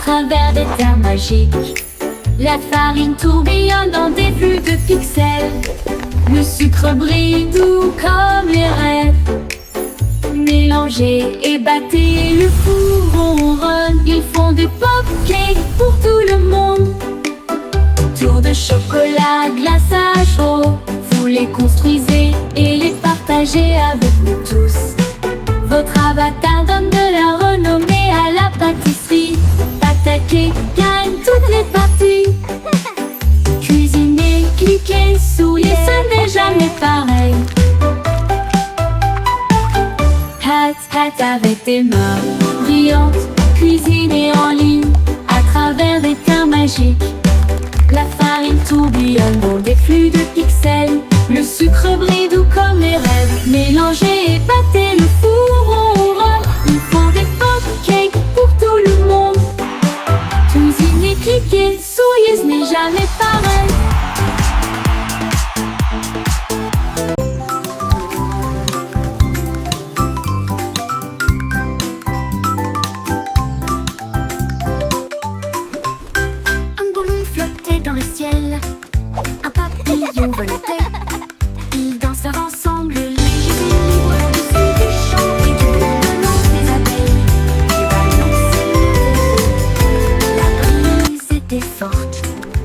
travers des terres magiques. La farine tourbillonne dans des flux de pixels. Le sucre brille doux comme les rêves. Mélangez et battez, le four ronronne. Ils font des pop-cakes pour tout le monde. Tour de chocolat, glaçage chaud. Vous les construisez et les partagez avec nous tous. Votre avatar donne de la renommée à la pâtisserie. Attaquez, gagne toutes les parties. Cuisinez, cliquez, souriez, ce n'est jamais pareil. Hat avec tes mains brillantes, cuisinez en ligne à travers des terres magiques. La farine tourbillonne dans des flux de pixels. Le sucre brille doux comme les rêves. Mélangez et battez, le four ronronne. Ils font des pop-cakes pour tout le monde. Cuisinez, cliquez, souriez, ce n'est jamais pareil. Dans le ciel, un papillon volontaire. Ils dansent ensemble, légers et libres, au-dessus des champs et du bourdonnement des abeilles. Le ballon s'est levé, la brise était forte.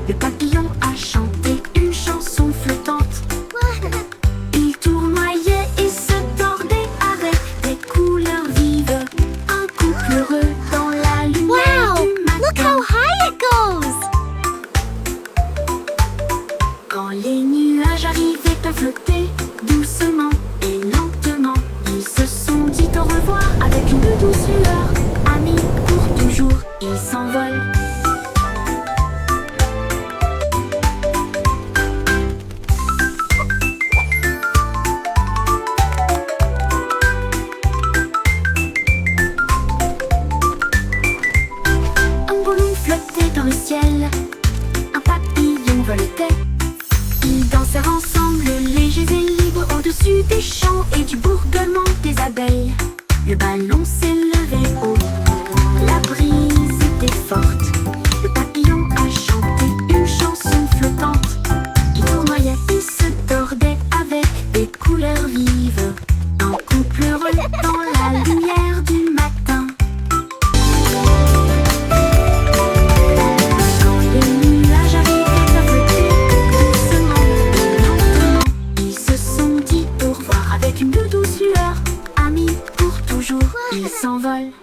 Le papillon a chanté une chanson flottante. Il tournoyait et se tordait avec des couleurs vives. Un couple heureux dans la lumière du matin. Look how high it goes! Quand les nuages arrivaient à flotter doucement et lentement, ils se sont dit au revoir avec une douce lueur. Amis pour toujours, ils s'envolent. Un ballon flottait dans le ciel, un papillon volait. Ils dansèrent ensemble, légers et libres, au-dessus des champs et du bourdonnement des abeilles. Le ballon s'est levé haut, la brise était forte. Le papillon a chanté une chanson flottante. Il tournoyait et se tordait avec des couleurs vives. Un couple heureux dans la lumière du matin. Quand les nuages arrivaient à flotter doucement et lentement, ils se sont dit au revoir avec une douce lueur. Amis pour toujours, ils s'envolent.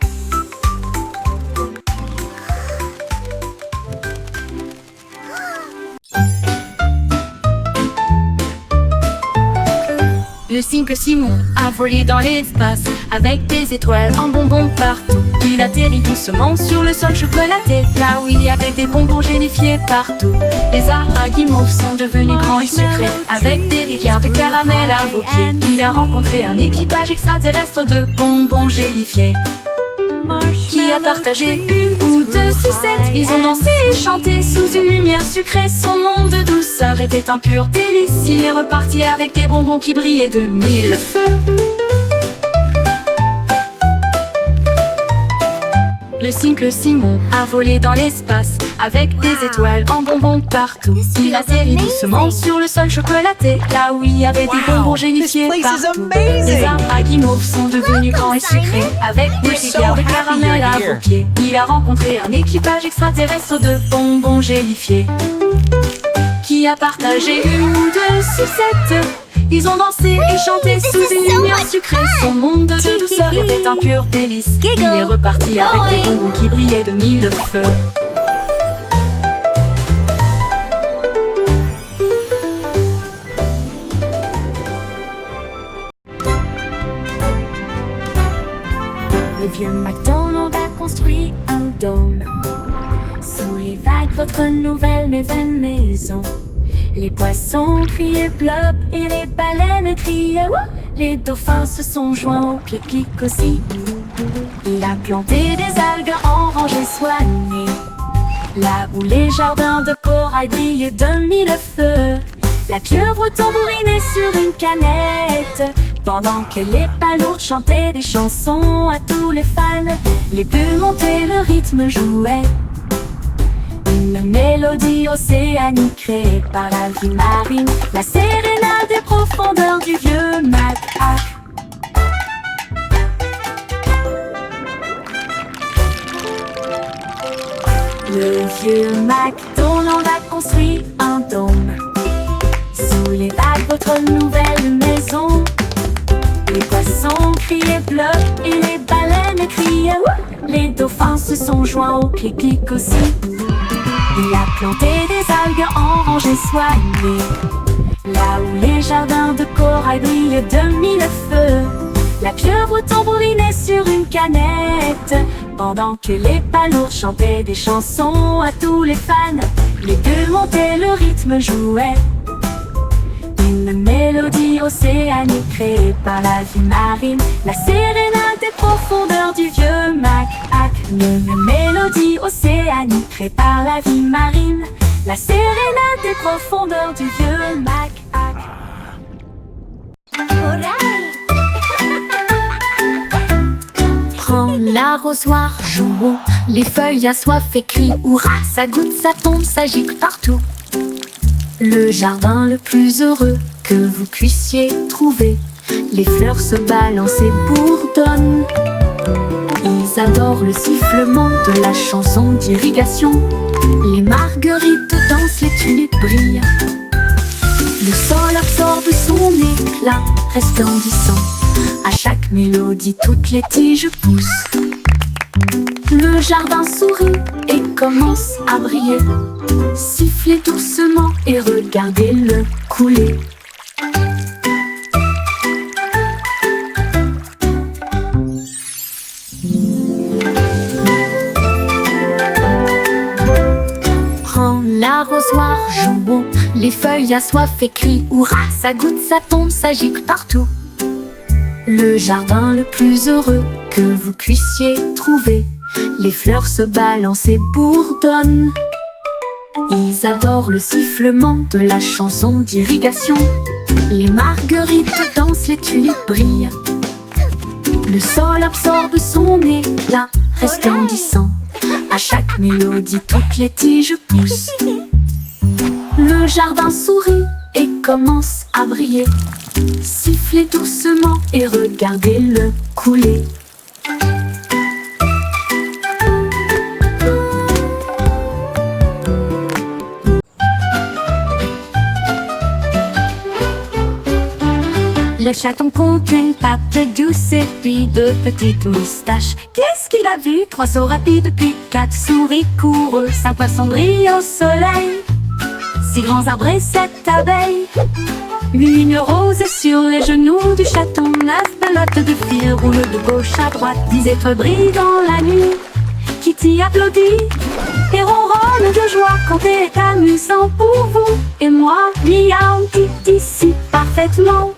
Le simple Simon a volé dans l'espace avec des étoiles en bonbons partout. Il atterrit doucement sur le sol chocolaté, là où il y avait des bonbons gélifiés partout. Les arbres à guimauve sont devenus grands et sucrés, avec des rivières de caramel à vos pieds. Il a rencontré un équipage extraterrestre de bonbons gélifiés qui a partagé une ou deux sucettes. Ils ont dansé et chanté sous une lumière sucrée. Son monde de douceur était un pur délice. Il est reparti avec des bonbons qui brillaient de mille feux. Le simple Simon a volé dans l'espace avec des étoiles en bonbons partout. Il atterrit doucement sur le sol chocolaté, là où il y avait des bonbons gélifiés partout. Les arbres à guimauve sont devenus grands et sucrés, avec des rivières de caramel à vos pieds. Il a rencontré un équipage extraterrestre de bonbons gélifiés qui a partagé une ou deux sucettes. Ils ont dansé et chanté sous une lumière sucrée. Son monde de douceur était un pur délice. Il est reparti avec des bonbons qui brillaient de mille feux. Le vieux McDonald a construit un dôme sous les vagues, votre nouvelle mais vaine maison. Les poissons criaient plop et les baleines criaient wouh. Les dauphins se sont joints au pique-nique aussi. Il a planté des algues en rangées soignées, là où les jardins de corail brillent de mille feux. La pieuvre tambourinait sur une canette, pendant que les palourdes chantaient des chansons à tous les fans. Les bulles montaient, le rythme jouait, une mélodie océanique créée par la vie marine, la sérénade des profondeurs du vieux Mac. Le vieux McDonald a construit un dôme sous les vagues, votre nouvelle maison. Les poissons criaient bleu et les baleines criaient ouh. Les dauphins se sont joints au clic-clic aussi. Il a planté des algues en rangées soignées, là où les jardins de corail brillent de mille feux. La pieuvre tambourinait sur une canette, pendant que les palourdes chantaient des chansons à tous les fans. Les bulles montaient, le rythme jouait, une mélodie océanique créée par la vie marine, la sérénade des profondeurs du vieux Mac. Une mélodie océanique créée par la vie marine, la sérénade des profondeurs du vieux Mac. Prends l'arrosoir, jouons, les feuilles à soif et crient hurrah. Ça goutte, ça tombe, ça gicle partout. Le jardin le plus heureux que vous puissiez trouver. Les fleurs se balancent et bourdonnent. Ils adorent le sifflement de la chanson d'irrigation. Les marguerites dansent, les tulipes brillent. Le sol absorbe son éclat resplendissant. À chaque mélodie, toutes les tiges poussent. Le jardin sourit et commence à briller. Sifflez doucement et regardez-le couler. Prends l'arrosoir, jouons, les feuilles à soif et crient hurrah. Ça goutte, ça tombe, ça gicle partout. Le jardin le plus heureux que vous puissiez trouver. Les fleurs se balancent et bourdonnent. Ils adorent le sifflement de la chanson d'irrigation. Les marguerites dansent, les tulipes brillent. Le sol absorbe son éclat resplendissant. À chaque mélodie, toutes les tiges poussent. Le jardin sourit et commence à briller. Sifflez doucement et regardez-le couler. Le chaton compte une patte douce et puis deux petites moustaches. Qu'est-ce qu'il a vu? 3 sauts rapides puis 4 souris coureux, 5 poissons brillent au soleil, 6 grands arbres et 7 abeilles. Une rose sur les genoux du chaton, 9 pelotes de fil roulent de gauche à droite, 10 étoiles brillent dans la nuit. Kitty applaudit et ronronne de joie. Compter est amusant pour vous et moi. Miaou, dit si parfaitement.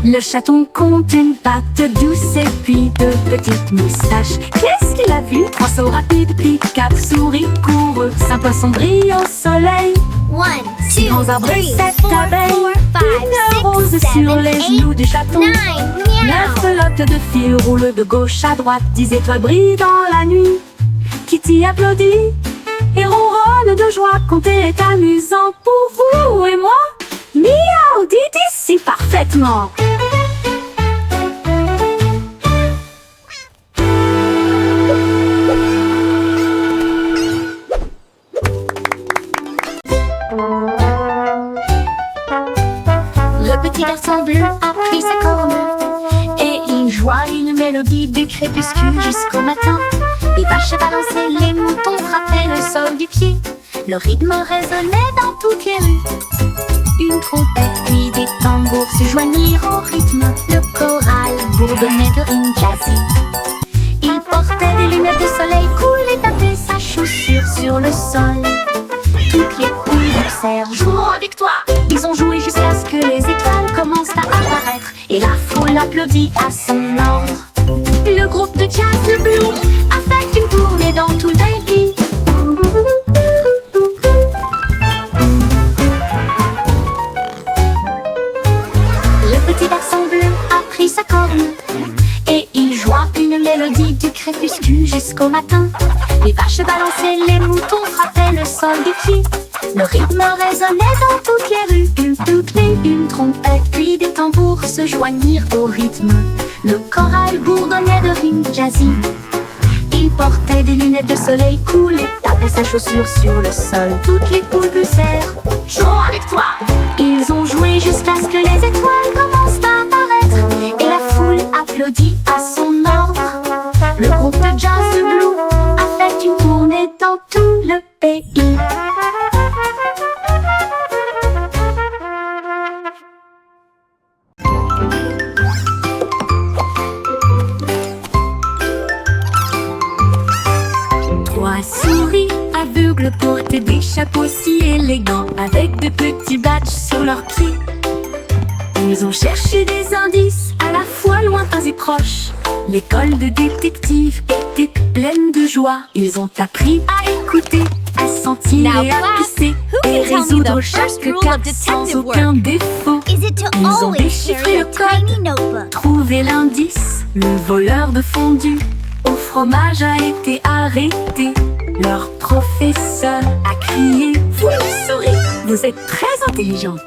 Le chaton compte une patte douce et puis 2 petites moustaches. Qu'est-ce qu'il a vu? 3 sauts rapides puis 4 souris coureux, 5 poissons brillent au soleil, 6 grands arbres et 7 abeilles. Une rose sur les genoux du chaton, 9 pelotes de fil roulent de gauche à droite, 10 étoiles brillent dans la nuit. Kitty applaudit et ronronne de joie. Compter est amusant pour vous et moi. Miaou, dit ici parfaitement. Le petit garçon bleu a pris sa corne et il joua une mélodie du crépuscule jusqu'au matin. Les vaches balançaient, les moutons frappaient le sol du pied. Le rythme résonnait dans toutes les rues. Une trompette puis des tambours se joignirent au rythme. Le choral bourdonnait de rimes jazzy. Il portait des lunettes de soleil cool et tapait sa chaussure sur le sol. avec toi. Ils ont joué jusqu'à ce que les étoiles commencent à apparaître et la foule applaudit à son ordre. Le groupe de jazz Blue a fait une tournée dans tout le pays. Le petit garçon bleu a pris sa corne et il joua une mélodie du crépuscule jusqu'au matin. Les vaches balançaient, les moutons frappaient le sol du pied. Le rythme résonnait dans toutes les rues, une flûte, une trompette, puis des tambours se joignirent au rythme. Le choral bourdonnait de rimes jazzy. Il portait des lunettes de soleil cool et tapait sa chaussure sur le sol. Toutes les poules poussèrent, Jouons avec toi. ils ont joué jusqu'à ce que les étoiles commencent à apparaître et la foule applaudit à son ordre. Le groupe de jazz Blue a fait une tournée dans tout le pays. Trois souris aveugles portaient des chapeaux si élégants avec de petits badges sur leurs pieds. Ils ont cherché des indices à la fois lointains et proches. L'école de détective était pleine de joie. Ils ont appris à écouter, à sentir Now, et à class, pisser who can et tell me résoudre the chaque first rule cas of sans detective aucun work? défaut. Is it to Ils ont always déchiffré carry le a code, tiny notebook? trouvé l'indice. Le voleur de fondue au fromage a été arrêté. Leur professeur a crié: vous le saurez, vous êtes très intelligente.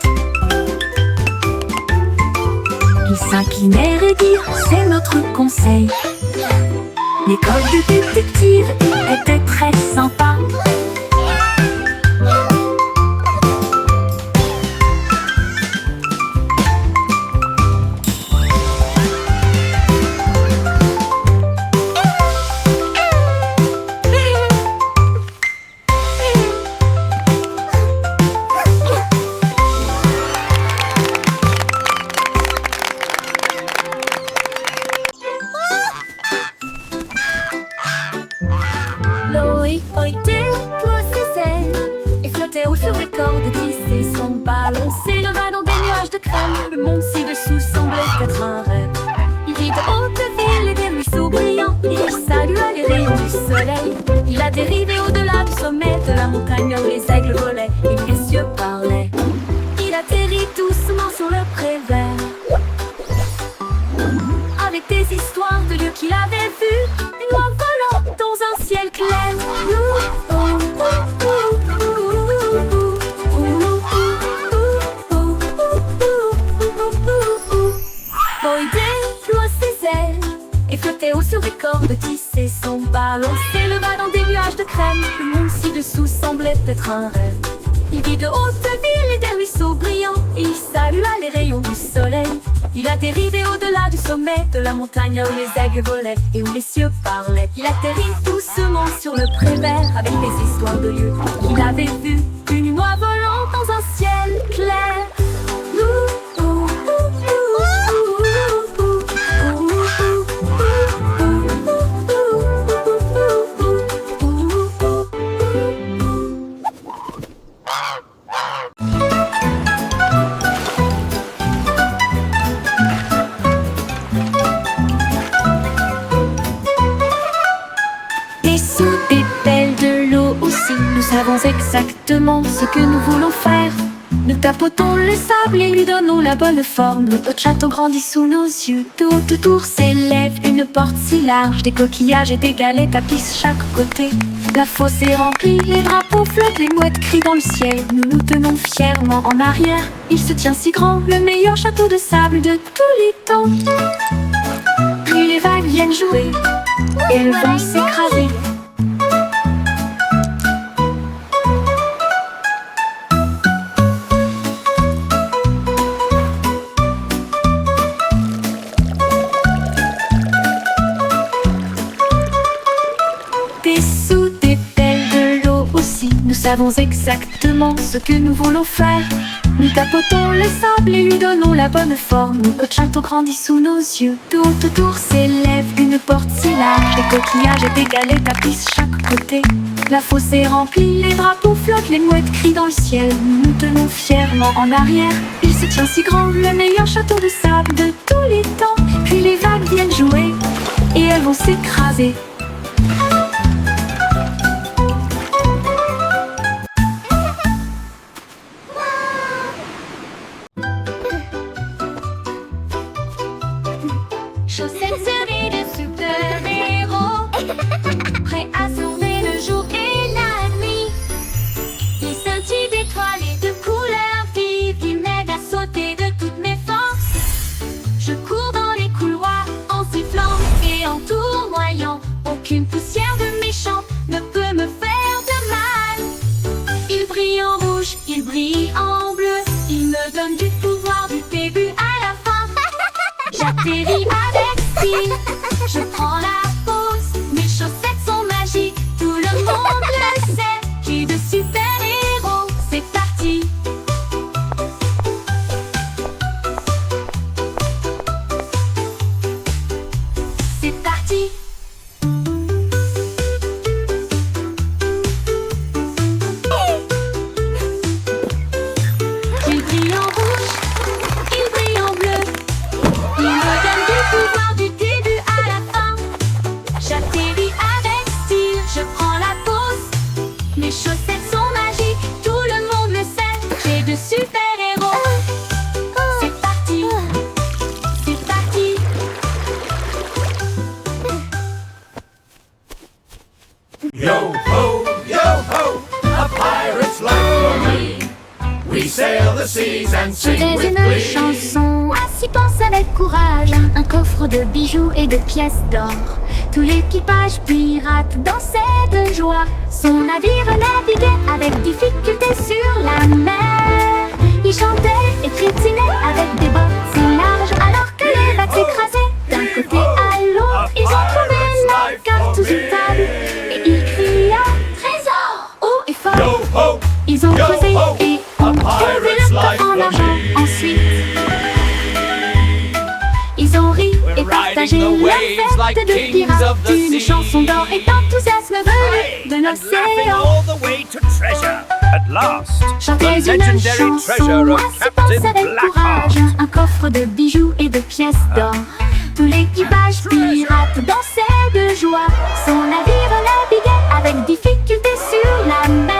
Ils s'inclinèrent et dirent: c'est notre conseil. L'école de détective était très sympa. Loïc pointait tous ses ailes et flottait haut sur les cordes tissées. Son ballon s'éleva dans des nuages de crème. Le monde ci-dessous semblait être un rêve. Il vit de hautes villes et des ruisseaux brillants. Il salua les rayons du soleil. Il a dérivé au-delà du sommet de la montagne où les aigles volaient et les cieux parlaient. Il atterrit doucement sur le prévert avec des histoires de lieux qu'il avait vus. Une oie volant dans un ciel clair. Boy déploie ses ailes et flottait haut sur des cordes tissées. Son ballon s'éleva dans des nuages de crème. Le monde ci-dessous semblait être un rêve. Il vit de hautes villes et des ruisseaux brillants. Il salua les rayons du soleil. Il a dérivé au-delà du sommet de la montagne où les aigles volaient et où les cieux parlaient. Il atterrit doucement sur le prévert avec des histoires de lieux qu'il avait vus. Une oie volant dans un ciel clair. Dessous des pelles de l'eau aussi, nous savons exactement ce que nous voulons faire. Nous tapotons le sable et lui donnons la bonne forme. Notre château grandit sous nos yeux. De haute tour s'élève une porte si large. Des coquillages et des galets tapissent chaque côté. La fosse est remplie, les drapeaux flottent, les mouettes crient dans le ciel. Nous nous tenons fièrement en arrière. Il se tient si grand, le meilleur château de sable de tous les temps. Puis les vagues viennent jouer et elles vont s'écraser. Dessous des pelles de l'eau aussi, nous savons exactement ce que nous voulons faire. Nous tapotons le sable et lui donnons la bonne forme. Notre château grandit sous nos yeux. Tout autour s'élève une porte si large. Des coquillages et des galets tapissent chaque côté. La fosse est remplie, les drapeaux flottent, les mouettes crient dans le ciel. Nous tenons fièrement en arrière. Il se tient si grand, le meilleur château de sable de tous les temps. Puis les vagues viennent jouer et elles vont s'écraser. Chaussettes serrées de super-héros, prêts à sauver le jour et la nuit. Ils scintillent d'étoiles et de couleurs vives, ils m'aident à sauter de toutes mes forces. Je cours dans les couloirs en sifflant et en tournoyant. Aucune poussière de méchant ne peut me faire de mal. Ils brillent en rouge, ils brillent en bleu, ils me donnent du pouvoir du début à la fin. J'atterris avec style, je prends la pause. Mes chaussettes sont magiques, tout le monde le sait. J'ai de super-héros, c'est parti. C'est parti. Il brille en rouge, il brille en bleu, il me donne du pouvoir du début à la fin. J'atterris avec style, je prends la pause. Mes chaussettes sont magiques, tout le monde le sait. J'ai de super-héros. C'est parti, c'est parti. Yo ho, a pirate's life for me. We sail the seas and sing C'était with une glee. chanson, ainsi pense avec courage. Un coffre de bijoux et de pièces d'or. Tout l'équipage pirate dansait de joie. Son navire naviguait avec difficulté sur la mer. Il chantait et piétinait avec des bottes si larges, alors que les vagues s'écrasaient d'un côté à l'autre. Ils ont trouvé la carte sous une table et ils criaient trésor haut et fort. Yo ho, Ils ont yo creusé ho, et a ont trouvé pirate's le life coffre en for argent. me. Ensuite, ils ont ri et partagé la fête de pirates. Une chanson d'or et d'enthousiasme venue de and laughing l'océan. all the way to treasure. At last, Chanter the une legendary chanson, treasure of ainsi pense Captain avec courage. Blackheart. Un coffre de bijoux et de pièces d'or. Tout l'équipage pirate dansait de joie. Son navire naviguait avec difficulté sur la mer.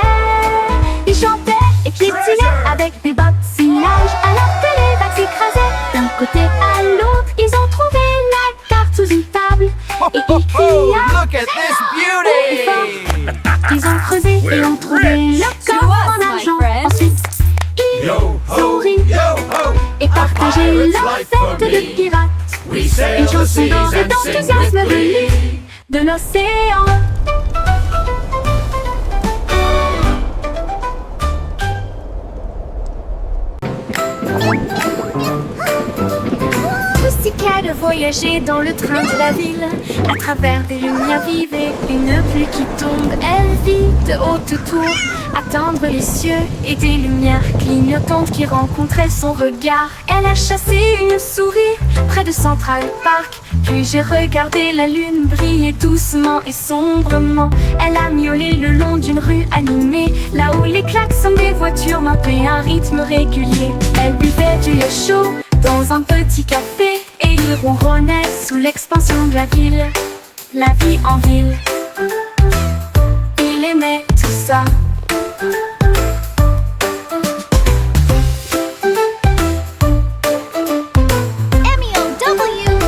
Il chantait et piétinait avec des bottes si larges, alors que les vagues s'écrasaient d'un côté à l'autre. Ils ont trouvé la carte sous une table et ils criaient look at this haut et fort. beauty. Ils ont creusé et ont trouvé le coffre en argent. Ensuite, ils Yo ont ho, ri yo ho, et partagé pirate's leur life for fête de me. pirates. We sail Une the chanson seas d'or et and sing d'enthousiasme with venue glee. de l'océan. Pussycat de voyager dans le train de la ville, à travers des lumières vives et une pluie qui tombe. Elle vit de haute tour, atteindre les cieux et des lumières clignotantes qui rencontraient son regard. Elle a chassé une souris près de Central Park, puis j'ai regardé la lune briller doucement et sombrement. Elle a miaulé le long d'une rue animée, là où les klaxons des voitures marquaient un rythme régulier. Elle buvait du lait chaud dans un petit café et il ronronnait sous l'expansion de la ville. La vie en ville, il aimait tout ça. M-E-O-W.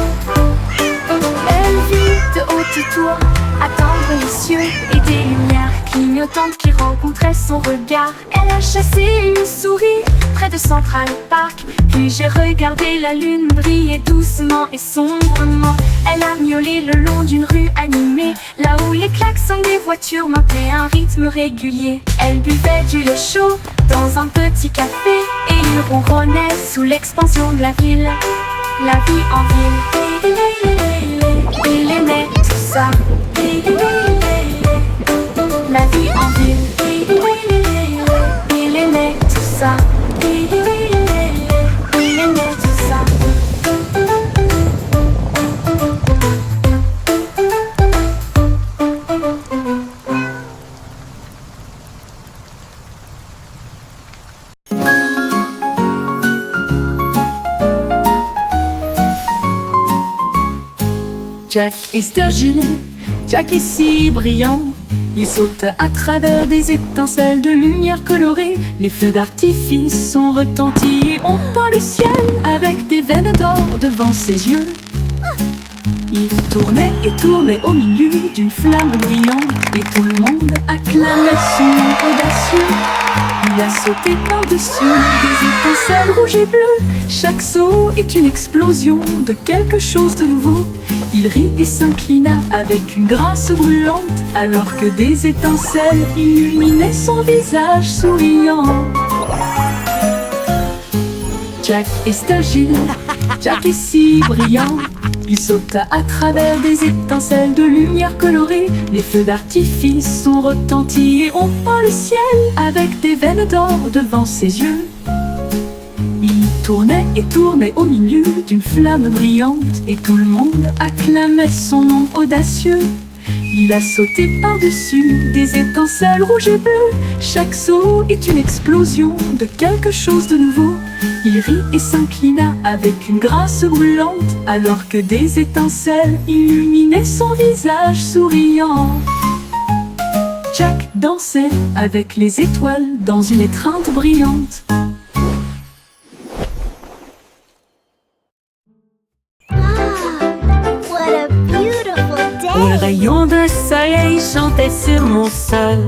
Elle vit de haute tour, attendre les cieux et des lumières clignotantes qui rencontraient son regard. Elle a chassé une souris près de Central Park, puis j'ai regardé la lune briller doucement et sombrement. Elle a miaulé le long d'une rue animée, là où les klaxons des voitures marquaient un rythme régulier. Elle buvait du lait chaud dans un petit café et il ronronnait sous l'expansion de la ville. La vie en ville, il aimait tout ça. La vie en ville, il aimait tout ça. Jack et Sturgill, Jack est si brillant. Il saute à travers des étincelles de lumière colorée. Les feux d'artifice sont retentis et on peint le ciel avec des veines d'or devant ses yeux. Il tournait et tournait au milieu d'une flamme brillante et tout le monde acclamait son nom audacieux. Il a sauté par-dessus des étincelles rouges et bleues. Chaque saut est une explosion de quelque chose de nouveau. Il rit et s'inclina avec une grâce brûlante, alors que des étincelles illuminaient son visage souriant. Jack est Sturgill, Jack est si brillant. Il saute à travers des étincelles de lumière colorée. Les feux d'artifice sont retentis et on peint le ciel avec des veines d'or devant ses yeux. Il tournait et tournait au milieu d'une flamme brillante et tout le monde acclamait son nom audacieux. Il a sauté par-dessus des étincelles rouges et bleues. Chaque saut est une explosion de quelque chose de nouveau. Il rit et s'inclina avec une grâce brûlante, alors que des étincelles illuminaient son visage souriant. Jack dansait avec les étoiles dans une étreinte brillante. What a beautiful Les day! rayons de soleil chantaient sur mon sol,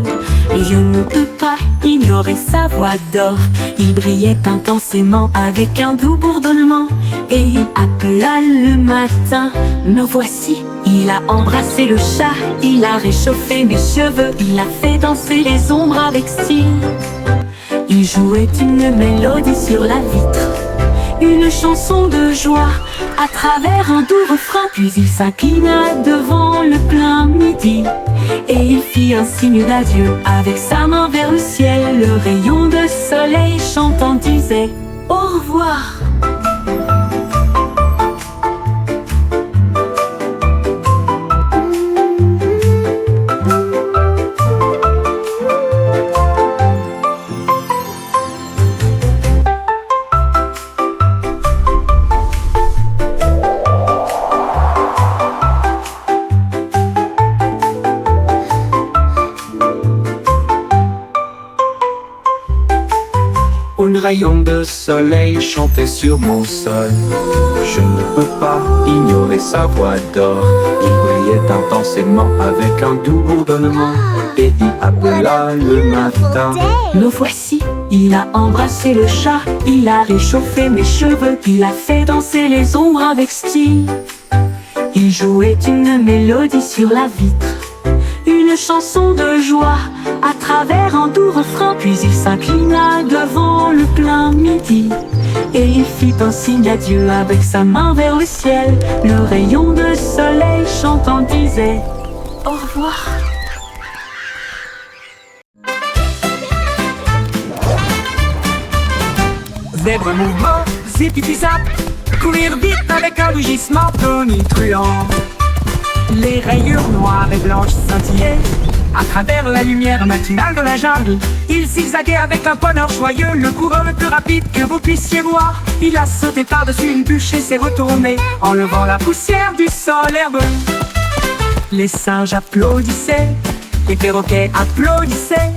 et je ne peux pas ignorer sa voix d'or. Il brillait intensément avec un doux bourdonnement, et il appela le matin. Me voici, il a embrassé le chat, il a réchauffé mes cheveux, il a fait danser les ombres avec style. Il jouait une mélodie sur la vitre, une chanson de joie à travers un doux refrain. Puis il s'inclina devant le plein midi et il fit un signe d'adieu avec sa main vers le ciel. Le rayon de soleil chantant disait au revoir. Un rayon de soleil chantait sur mon sol. Je ne peux pas ignorer sa voix d'or. Il brillait intensément avec un doux bourdonnement, et il appela le matin. Me voici, il a embrassé le chat, il a réchauffé mes cheveux, il a fait danser les ombres avec style. Il jouait une mélodie sur la vitre, une chanson de joie à travers un doux refrain. Puis il s'inclina devant le plein midi et il fit un signe d'adieu avec sa main vers le ciel. Le rayon de soleil chantant disait au revoir. Zèbre mouvement, zip-zip-zap, courir vite avec un rugissement tonitruant. Les rayures noires et blanches scintillaient à travers la lumière matinale de la jungle. Il zigzaguait avec un bonheur joyeux, le coureur le plus rapide que vous puissiez voir. Il a sauté par-dessus une bûche et s'est retourné, enlevant la poussière du sol herbeux. Les singes applaudissaient, les perroquets applaudissaient.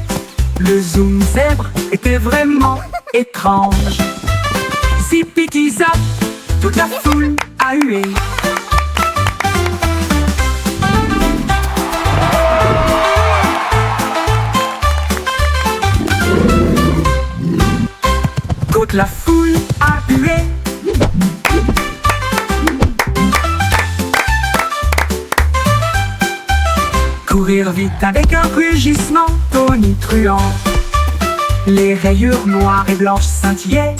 Le zoom zèbre était vraiment étrange. Zip-zip-zap, toute la foule a hué. Toute la foule a hué. Courir vite avec un rugissement tonitruant. Les rayures noires et blanches scintillaient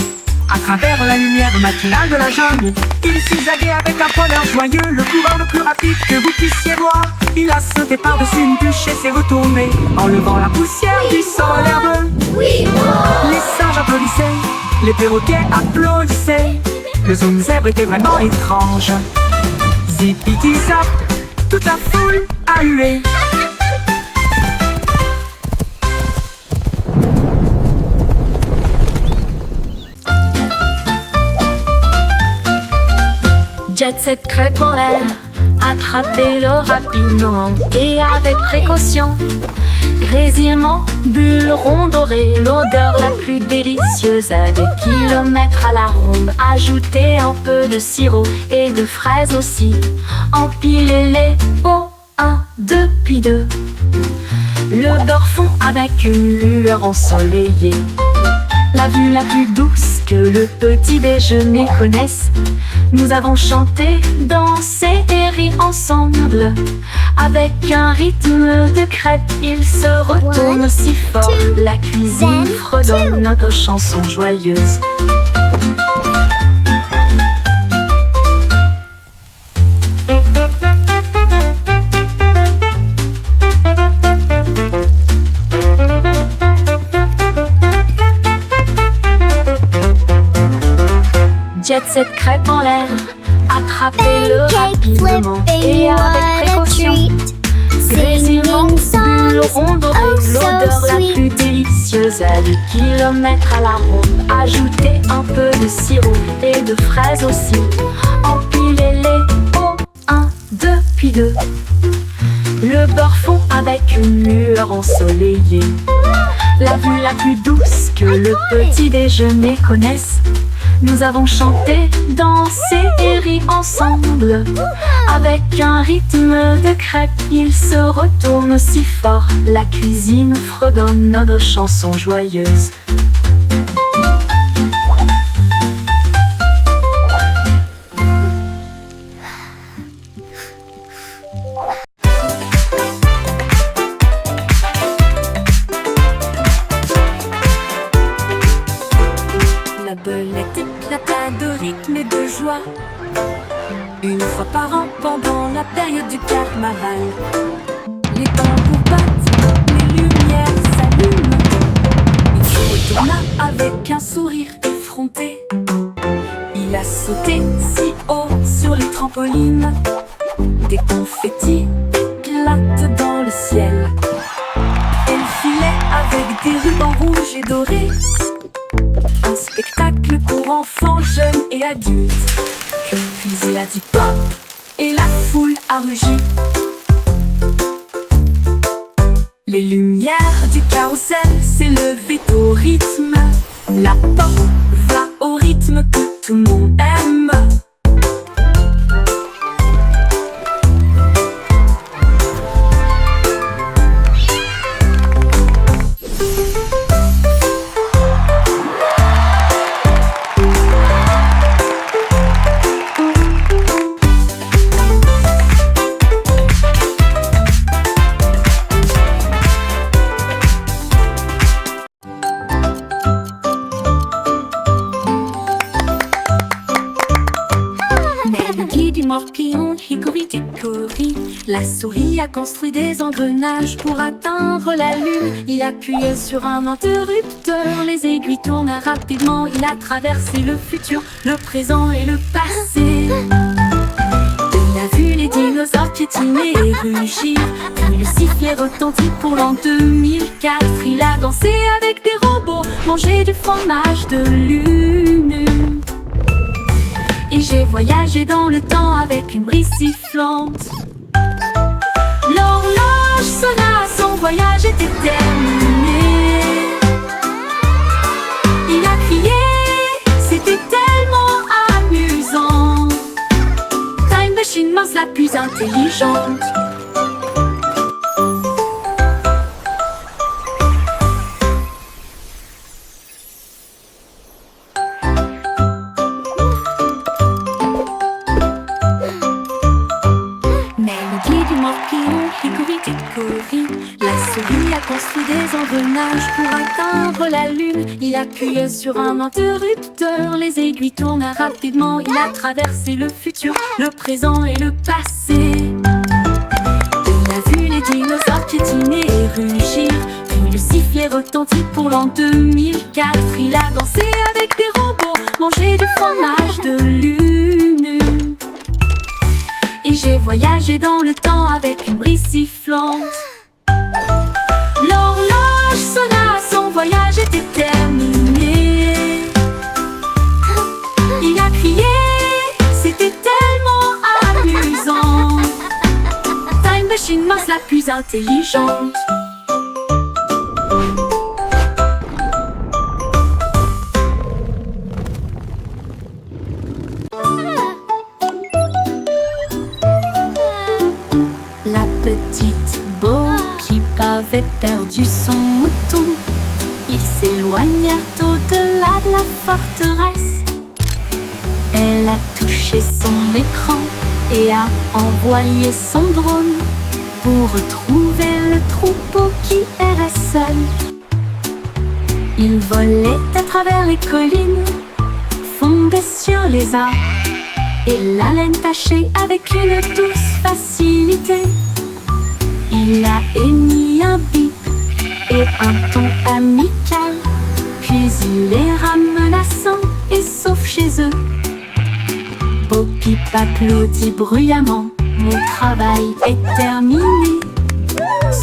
à travers la lumière matinale de la jungle. Il zigzaguait avec un bonheur joyeux, le coureur le plus rapide que vous puissiez voir. Il a sauté par-dessus une bûche et s'est retourné, enlevant la poussière du sol herbeux. Les singes applaudissaient, les perroquets applaudissaient. Le zoom zèbre était vraiment étrange. Zip-zip-zap, toute la foule a hué. Jet set crête en l'air, attrapez-le rapidement et avec précaution. Grésillement, bulles rondes dorées, l'odeur la plus délicieuse. À des kilomètres à la ronde, ajoutez un peu de sirop et de fraises aussi. Empilez-les au 1, 2, puis 2. Le beurre fond avec une lueur ensoleillée. La vue la plus douce que le petit déjeuner connaisse. Nous avons chanté, dansé et ri ensemble. Avec un rythme de crêpe, il se retourne si fort. La cuisine fredonne notre chanson joyeuse. Jet set crêpe en l'air, attrapez-le rapidement et avec précaution. Grésillement, bulles rondes dorées, l'odeur la plus délicieuse. À des kilomètres à la ronde, ajoutez un peu de sirop et de fraises aussi. Empilez-les au 1, 2, puis 2. Le beurre fond avec une lueur ensoleillée. La vue la plus douce que le petit déjeuner connaisse. Nous avons chanté, dansé et ri ensemble. Avec un rythme de crêpe, il se retourne si fort. La cuisine fredonne notre chanson joyeuse. La belette éclata de rythme et de joie. Une fois par an pendant la période du carnaval. Les tambours battent, les lumières s'allument. Il se retourna avec un sourire effronté. Il a sauté si haut sur les trampolines. Des confettis éclatent dans le ciel. Elle filait avec des rubans rouges et dorés. Un spectacle pour enfants, jeunes et adultes. Puis il a dit pop et la foule a rugi. Les lumières du carrousel s'élevaient au rythme. La pop va au rythme que tout le monde aime. La souris a construit des engrenages pour atteindre la lune. Il appuyait sur un interrupteur, les aiguilles tournent rapidement. Il a traversé le futur, le présent et le passé. Il a vu les dinosaures piétiner et rugir. Puis le sifflet retentit pour l'an 2004. Il a dansé avec des robots, mangé du fromage de lune. Et j'ai voyagé dans le temps avec une brise sifflante. L'horloge sonna, son voyage était terminé. Il a crié, c'était tellement amusant. Time Machine Mouse la plus intelligente. La souris a construit des engrenages pour atteindre la lune. Il appuyait sur un interrupteur, les aiguilles tournent rapidement. Il a traversé le futur, le présent et le passé. Il a vu les dinosaures piétiner et rugir. Puis le sifflet retentit pour l'an 2004. Il a dansé avec des robots, mangé du fromage de lune. Et j'ai voyagé dans le temps avec une brise sifflante. L'horloge sonna, son voyage était terminé. Il a crié, c'était tellement amusant. la plus intelligente. La petite Bo Peep avait perdu son mouton. Ils s'éloignèrent au-delà de la forteresse. Elle a touché son écran et a envoyé son drone pour retrouver le troupeau qui errait seul. Il volait à travers les collines, fondait sur les arbres, et la laine tachée avec une douce facilité. Il a émis un bip et un ton amical, puis il les ramena sains et saufs chez eux. Bo Peep applaudit bruyamment, mon travail est terminé.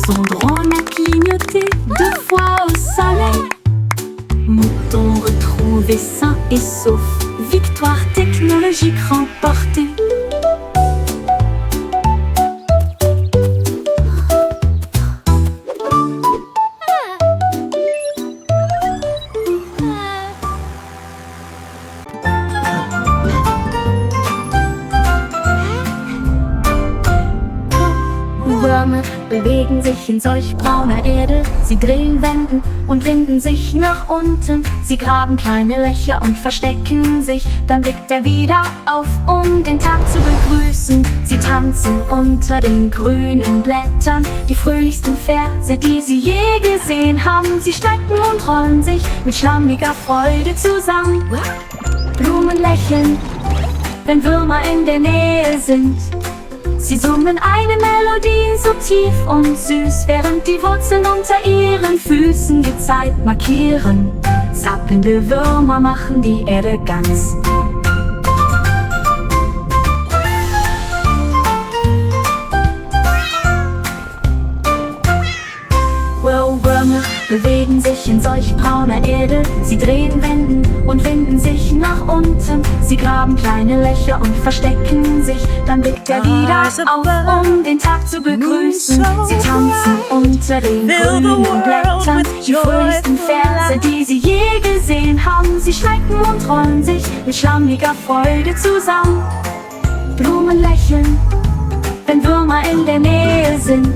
Son drone a clignoté 2 fois au soleil. Mouton retrouvé sain et sauf, victoire technologique remportée. Würmer bewegen sich in solch brauner Erde. Sie drehen, wenden und winden sich nach unten. Sie graben kleine Löcher und verstecken sich. Dann blickt er wieder auf, um den Tag zu begrüßen. Sie tanzen unter den grünen Blättern, die fröhlichsten Verse, die sie je gesehen haben. Sie strecken und rollen sich mit schlammiger Freude zusammen. Blumen lächeln, wenn Würmer in der Nähe sind. Sie summen eine Melodie so tief und süß, während die Wurzeln unter ihren Füßen die Zeit markieren. Zappelnde Würmer machen die Erde ganz. Würmer bewegen sich in solch brauner Erde. Sie drehen, wenden und winden sich nach unten. Sie graben kleine Löcher und verstecken sich. Dann blickt er wieder auf, um den Tag zu begrüßen. Sie tanzen unter den grünen Blättern, die fröhlichsten Verse, die sie je gesehen haben. Sie schrecken und rollen sich mit schlammiger Freude zusammen. Blumen lächeln, wenn Würmer in der Nähe sind.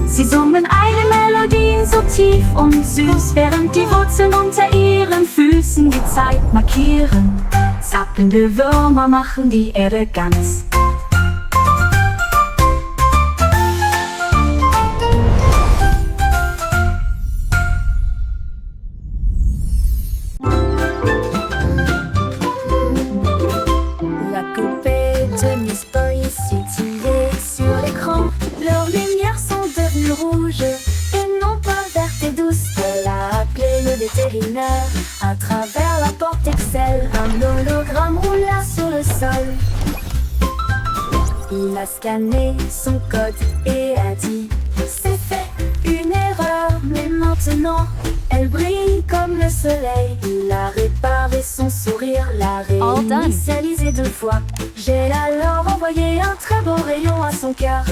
Sie summen eine Melodie so tief und süß, während die Wurzeln unter ihren Füßen die Zeit markieren. Zappelnde Würmer machen die Erde ganz. La poupée de Miss Boy s'étillait sur l'écran. Leurs lumières sont devenues rouges et non pas vertes et douces. Elle a appelé le vétérinaire à travers la porte Excel. Un hologramme roula sur le sol. Il a scanné son code et a dit: c'est fait, une erreur, mais maintenant elle brille comme le soleil. Il a réparé son sourire, l'a réinitialisé 2 fois. J'ai alors envoyé un très beau rayon à son cœur.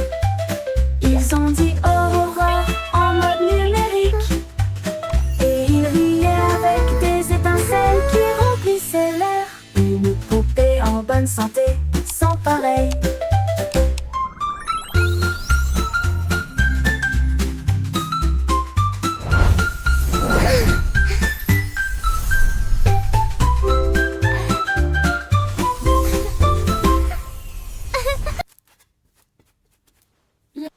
Ils ont dit Aurora en mode numérique, et il riait avec des étincelles qui remplissaient l'air. Une poupée en bonne santé, sans pareil.